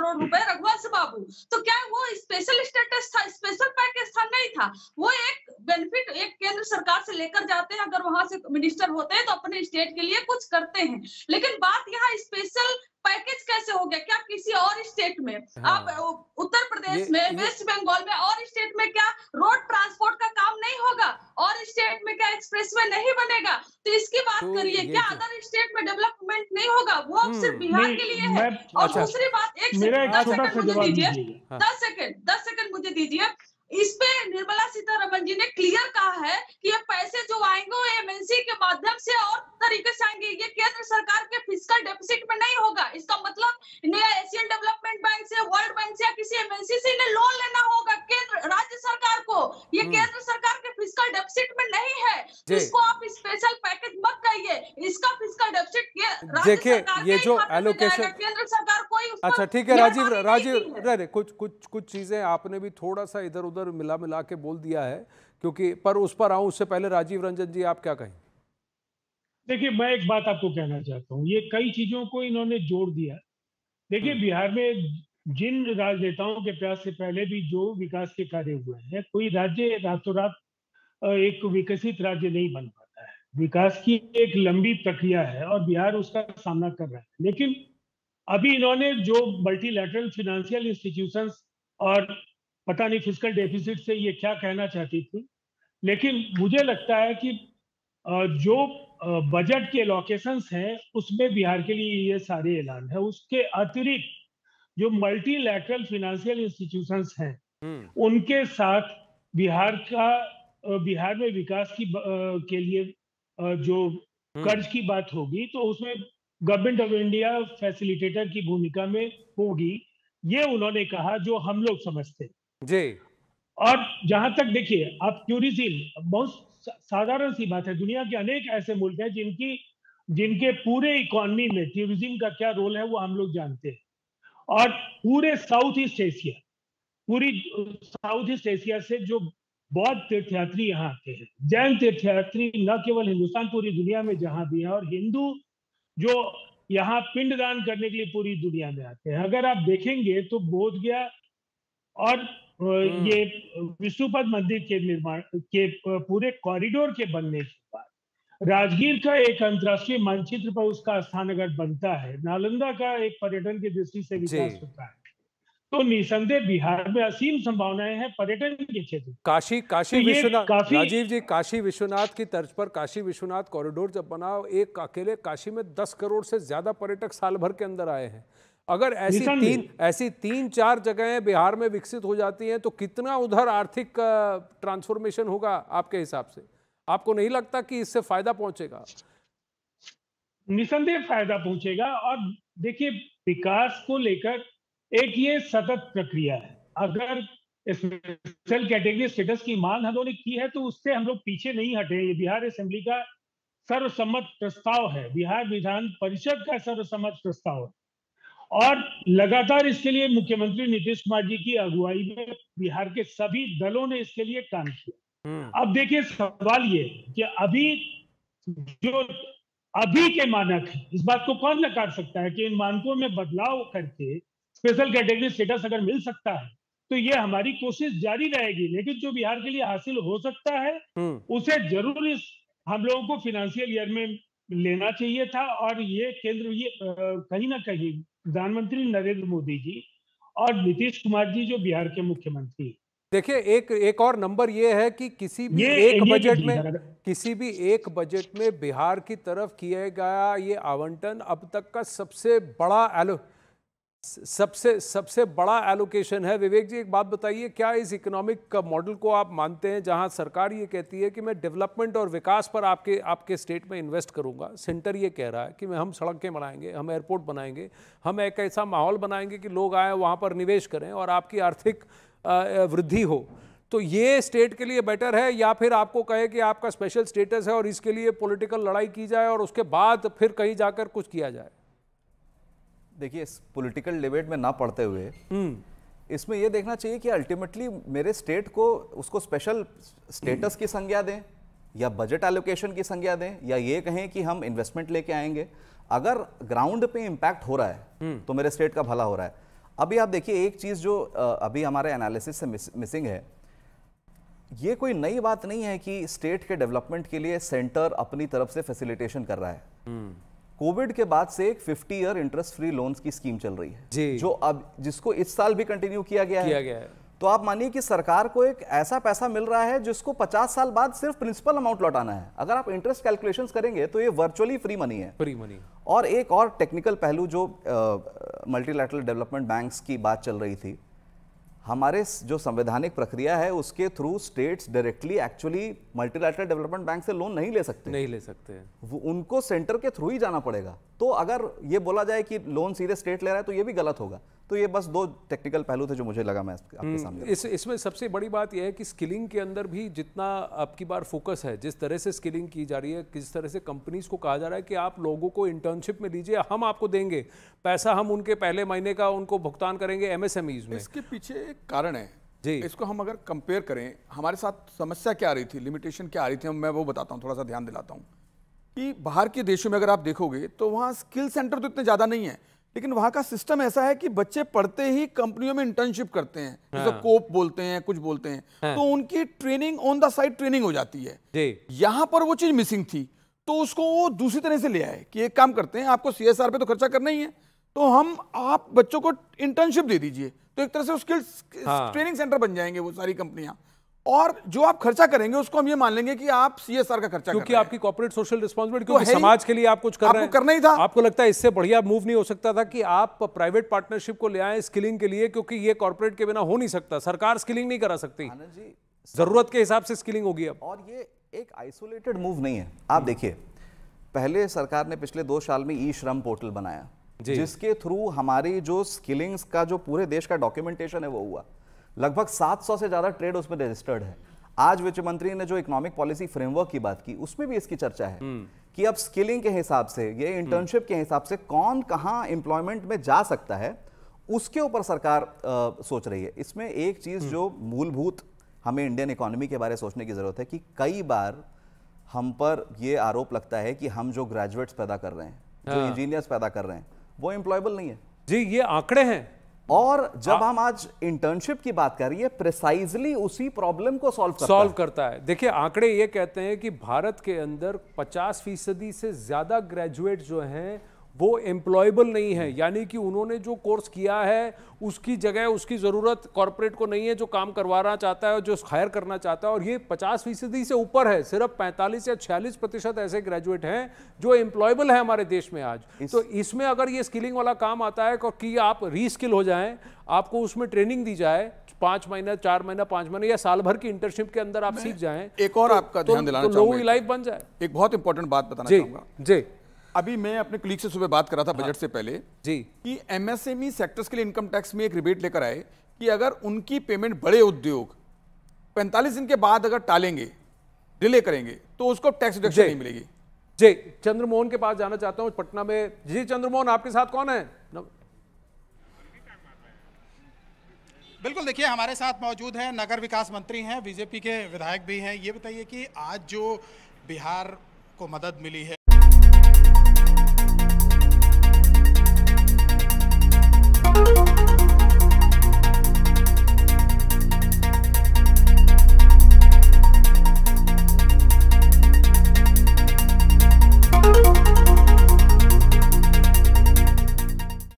करोड़ रुपए रघुवंश बाबू। तो क्या वो स्पेशल स्टेटस था, स्पेशल पैकेज था? नहीं था। वो एक बेनिफिट एक केंद्र सरकार से लेकर जाते हैं, अगर वहां से मिनिस्टर होते हैं तो अपने स्टेट के लिए कुछ करते हैं। लेकिन बात यहाँ स्पेशल पैकेज कैसे हो गया? क्या किसी और स्टेट में आप उत्तर प्रदेश में, वेस्ट बंगाल में और स्टेट में क्या रोड ट्रांसपोर्ट का काम नहीं होगा? और स्टेट में क्या एक्सप्रेसवे नहीं बनेगा? तो इसकी बात करिए, क्या अदर स्टेट में डेवलपमेंट नहीं होगा? वो अब सिर्फ बिहार के लिए है। और दूसरी बात, 10 सेकंड मुझे दीजिए, 10 सेकंड मुझे दीजिए। इस पे निर्मला सीतारमण जी ने क्लियर कहा है कि ये पैसे जो आएंगे वो एमएनसी के माध्यम से और तरीके से आएंगे, ये केंद्र सरकार के फिस्कल डेफिसिट में नहीं होगा। इसका मतलब नया एशियन डेवलपमेंट बैंक से, वर्ल्ड बैंक से या किसी एमएनसी से इन्हें लोन लेना होगा केंद्र राज्य सरकार को। ये केंद्र सरकार के फिस्कल डेफिसिट में नहीं है, तो इसको आप स्पेशल पैकेज मत कहिए। इसका फिस्कल डेफिसिट देखिए, ये जो एलोकेशन केंद्र सरकार कोई, अच्छा ठीक है राजीव, कुछ चीजें आपने भी थोड़ा सा इधर उधर मिला के बोल दिया है, क्योंकि पर उस पर आऊं उससे पहले राजीव रंजन जी आप क्या कहें? देखिए, मैं एक बात आपको कहना चाहता हूं, ये कई चीजों को इन्होंने जोड़ दिया। देखिए, बिहार में जिन राजनेताओं के प्रयास से पहले भी जो विकास के कार्य हुए हैं, कोई राज्य रातों रात एक विकसित राज्य नहीं बन पाता है। विकास की एक लंबी प्रक्रिया है और बिहार उसका सामना कर रहा है। लेकिन अभी इन्होंने जो मल्टीलैटरल फाइनेंशियल इंस्टीट्यूशंस और पता नहीं फिस्कल डेफिसिट से ये क्या कहना चाहती थी, लेकिन मुझे लगता है कि जो बजट के एलोकेशंस हैं उसमें बिहार के लिए ये सारे ऐलान है। उसके अतिरिक्त जो मल्टीलैटरल फाइनेंशियल इंस्टीट्यूशंस हैं उनके साथ बिहार में विकास की के लिए जो कर्ज की बात होगी तो उसमें गवर्नमेंट ऑफ इंडिया फैसिलिटेटर की भूमिका में होगी, ये उन्होंने कहा, जो हम लोग समझते हैं जी। और जहां तक देखिए, आप टूरिज्म, बहुत साधारण सी बात है, दुनिया के अनेक ऐसे मुल्क हैं जिनके पूरे इकोनॉमी में टूरिज्म का क्या रोल है वो हम लोग जानते हैं। और पूरी साउथ ईस्ट एशिया से जो बौद्ध तीर्थयात्री यहाँ आते हैं, जैन तीर्थयात्री न केवल हिंदुस्तान, पूरी दुनिया में जहां भी है, और हिंदू जो यहाँ पिंडदान करने के लिए पूरी दुनिया में आते हैं। अगर आप देखेंगे तो बोध गया और ये विष्णुपद मंदिर के निर्माण के पूरे कॉरिडोर के बनने के बाद राजगीर का एक अंतर्राष्ट्रीय मानचित्र पर उसका स्थान अगर बनता है, नालंदा का एक पर्यटन की दृष्टि से विकास होता है, तो निसंदेह बिहार में असीम संभावनाएं हैं पर्यटन के क्षेत्र। काशी विश्वनाथ, राजीव जी, काशी विश्वनाथ की तर्ज पर काशी विश्वनाथ कॉरिडोर जब बना, एक अकेले काशी में 10 करोड़ से ज्यादा पर्यटक साल भर के अंदर आए हैं। अगर ऐसी तीन चार जगहें बिहार में विकसित हो जाती हैं तो कितना उधर आर्थिक ट्रांसफॉर्मेशन होगा आपके हिसाब से? आपको नहीं लगता कि इससे फायदा पहुंचेगा? निसंदेह फायदा पहुंचेगा। और देखिए, विकास को लेकर एक ये सतत प्रक्रिया है। अगर स्पेशल कैटेगरी स्टेटस की मांग हम लोगों ने की है तो उससे हम लोग पीछे नहीं हटे। ये बिहार असेंबली का सर्वसम्मत प्रस्ताव है, बिहार विधान परिषद का सर्वसम्मत प्रस्ताव है, और लगातार इसके लिए मुख्यमंत्री नीतीश कुमार जी की अगुवाई में बिहार के सभी दलों ने इसके लिए काम किया। अब देखिए, सवाल ये कि अभी के मानक है, इस बात को कौन नकार सकता है कि इन मानकों में बदलाव करके स्पेशल कैटेगरी स्टेटस अगर मिल सकता है तो ये हमारी कोशिश जारी रहेगी। लेकिन जो बिहार के लिए हासिल हो सकता है उसे जरूर हम लोगों को फाइनेंशियल ईयर में लेना चाहिए था। और ये केंद्र, ये कहीं ना कहीं प्रधानमंत्री नरेंद्र मोदी जी और नीतीश कुमार जी जो बिहार के मुख्यमंत्री, देखिए, एक और नंबर ये है कि किसी भी एक बजट में बिहार की तरफ किया गया ये आवंटन अब तक का सबसे बड़ा एलोकेशन है। विवेक जी, एक बात बताइए, क्या इस इकोनॉमिक मॉडल को आप मानते हैं जहां सरकार ये कहती है कि मैं डेवलपमेंट और विकास पर आपके स्टेट में इन्वेस्ट करूंगा, सेंटर ये कह रहा है कि हम सड़कें बनाएंगे, हम एयरपोर्ट बनाएंगे, हम एक ऐसा माहौल बनाएंगे कि लोग आए वहां पर निवेश करें और आपकी आर्थिक वृद्धि हो, तो ये स्टेट के लिए बेटर है? या फिर आपको कहे कि आपका स्पेशल स्टेटस है और इसके लिए पॉलिटिकल लड़ाई की जाए और उसके बाद फिर कहीं जाकर कुछ किया जाए? देखिए, इस पॉलिटिकल डिबेट में ना पड़ते हुए इसमें यह देखना चाहिए कि अल्टीमेटली मेरे स्टेट को उसको स्पेशल स्टेटस की संज्ञा दें या बजट एलोकेशन की संज्ञा दें या ये कहें कि हम इन्वेस्टमेंट लेके आएंगे। अगर ग्राउंड पे इंपैक्ट हो रहा है तो मेरे स्टेट का भला हो रहा है। अभी आप देखिए एक चीज जो अभी हमारे एनालिसिस से मिसिंग है, ये कोई नई बात नहीं है कि स्टेट के डेवलपमेंट के लिए सेंटर अपनी तरफ से फैसिलिटेशन कर रहा है। कोविड के बाद से एक 50 ईयर इंटरेस्ट फ्री लोन्स की स्कीम चल रही है जो अब जिसको इस साल भी कंटिन्यू किया गया है। तो आप मानिए कि सरकार को एक ऐसा पैसा मिल रहा है जिसको 50 साल बाद सिर्फ प्रिंसिपल अमाउंट लौटाना है। अगर आप इंटरेस्ट कैलकुलेशंस करेंगे तो ये वर्चुअली फ्री मनी है, फ्री मनी। और एक और टेक्निकल पहलू जो मल्टीलैटरल डेवलपमेंट बैंक्स की बात चल रही थी, हमारे जो संवैधानिक प्रक्रिया है उसके through states directly actually multilateral development bank से लोन नहीं ले सकते, वो उनको सेंटर के थ्रू ही जाना पड़ेगा। तो अगर ये बोला जाए कि लोन सीधे स्टेट ले रहा है तो ये भी गलत होगा। तो ये बस दो टेक्निकल पहलू थे जो मुझे लगा मैं आपके सामने। इसमें सबसे बड़ी बात यह है कि स्किलिंग के अंदर भी जितना आपकी बार फोकस है, जिस तरह से स्किलिंग की जा रही है, किस तरह से कंपनीज को कहा जा रहा है कि आप लोगों को इंटर्नशिप में लीजिए, हम आपको देंगे पैसा, हम उनके पहले महीने का उनको भुगतान करेंगे एमएसएमईज में। इसके पीछे एक कारण है जी, इसको हम अगर कंपेयर करें, हमारे साथ समस्या क्या आ रही थी, लिमिटेशन क्या आ रही थी, मैं वो बताता हूँ, थोड़ा सा ध्यान दिलाता हूँ कि बाहर के देशों में अगर आप देखोगे तो वहाँ स्किल सेंटर तो इतने ज़्यादा नहीं है, लेकिन वहाँ का सिस्टम ऐसा है कि बच्चे पढ़ते ही कंपनियों में इंटर्नशिप करते हैं, जैसे कोप बोलते हैं, कुछ बोलते हैं, तो उनकी training on the side training हो जाती है। यहाँ पर वो चीज़ मिसिंग थी, तो उसको वो दूसरी तरह से ले आए कि एक काम करते हैं, आपको CSR पे तो खर्चा करना ही है, तो आप बच्चों को इंटर्नशिप दे दीजिए, तो एक तरह से स्किल्स ट्रेनिंग सेंटर बन जाएंगे वो सारी कंपनियां, और जो आप खर्चा करेंगे उसको हम ये मान लेंगे कि आप CSR का खर्चा क्योंकि आपकी कॉर्पोरेट सोशल रिस्पांसिबिलिटी, क्योंकि समाज के लिए आप कुछ कर रहे हैं, करना ही था। आपको लगता है इससे बढ़िया मूव नहीं हो सकता था कि आप प्राइवेट पार्टनरशिप को ले आए स्किलिंग के लिए, क्योंकि ये कॉर्पोरेट के बिना हो नहीं सकता, सरकार स्किलिंग नहीं करा सकती, जरूरत के हिसाब से स्किलिंग होगी अब। और ये एक आइसोलेटेड मूव नहीं है। आप देखिए, पहले सरकार ने पिछले 2 साल में ई श्रम पोर्टल बनाया, जिसके थ्रू हमारी जो स्किलिंग्स का जो पूरे देश का डॉक्यूमेंटेशन है वो हुआ। लगभग 700 से ज्यादा ट्रेड उसमें रजिस्टर्ड है। आज वित्त मंत्री ने जो इकोनॉमिक पॉलिसी फ्रेमवर्क की बात की, उसमें भी इसकी चर्चा है कि अब स्किलिंग के हिसाब से, ये इंटर्नशिप के हिसाब से कौन कहां एम्प्लॉयमेंट में जा सकता है, उसके ऊपर सरकार सोच रही है। इसमें एक चीज जो मूलभूत हमें इंडियन इकोनॉमी के बारे में सोचने की जरूरत है कि कई बार हम पर यह आरोप लगता है कि हम जो ग्रेजुएट्स पैदा कर रहे हैं, जो इंजीनियर्स पैदा कर रहे हैं, वो एम्प्लॉयबल नहीं है। जी, ये आंकड़े हैं। और जब हम आज इंटर्नशिप की बात कर रही है, प्रिसाइजली उसी प्रॉब्लम को सॉल्व करता है। देखिए, आंकड़े ये कहते हैं कि भारत के अंदर 50% से ज्यादा ग्रेजुएट जो हैं वो एम्प्लॉयबल नहीं है, यानी कि उन्होंने जो कोर्स किया है उसकी जगह उसकी जरूरत कॉर्पोरेट को नहीं है, जो काम करवाना चाहता है, जो हायर करना चाहता है, और ये 50% से ऊपर है। सिर्फ 45 या 46% ऐसे ग्रेजुएट हैं जो एम्प्लॉयबल है हमारे देश में आज। तो इसमें अगर ये स्किलिंग वाला काम आता है कि आप रीस्किल हो जाएं, आपको उसमें ट्रेनिंग दी जाए, 5 महीना, 4 महीना, 5 महीने या साल भर की इंटर्नशिप के अंदर आप सीख जाएं, एक और आपका ध्यान दिलाना चाहूंगा, लोगों की लाइफ बन जाए। एक बहुत इंपॉर्टेंट बात बताना चाहूंगा जी। अभी मैं अपने कलीग से सुबह बात कर रहा था बजट से पहले जी, कि MSME सेक्टर्स के लिए इनकम टैक्स में एक रिबेट लेकर आए कि अगर उनकी पेमेंट बड़े उद्योग 45 दिन के बाद अगर टालेंगे, डिले करेंगे, तो उसको टैक्स डिडक्शन नहीं मिलेगी। जी, चंद्रमोहन के पास जाना चाहता हूं पटना में। जी चंद्रमोहन, आपके साथ कौन है? बिल्कुल, देखिए हमारे साथ मौजूद हैं नगर विकास मंत्री हैं, बीजेपी के विधायक भी हैं। ये बताइए कि आज जो बिहार को मदद मिली है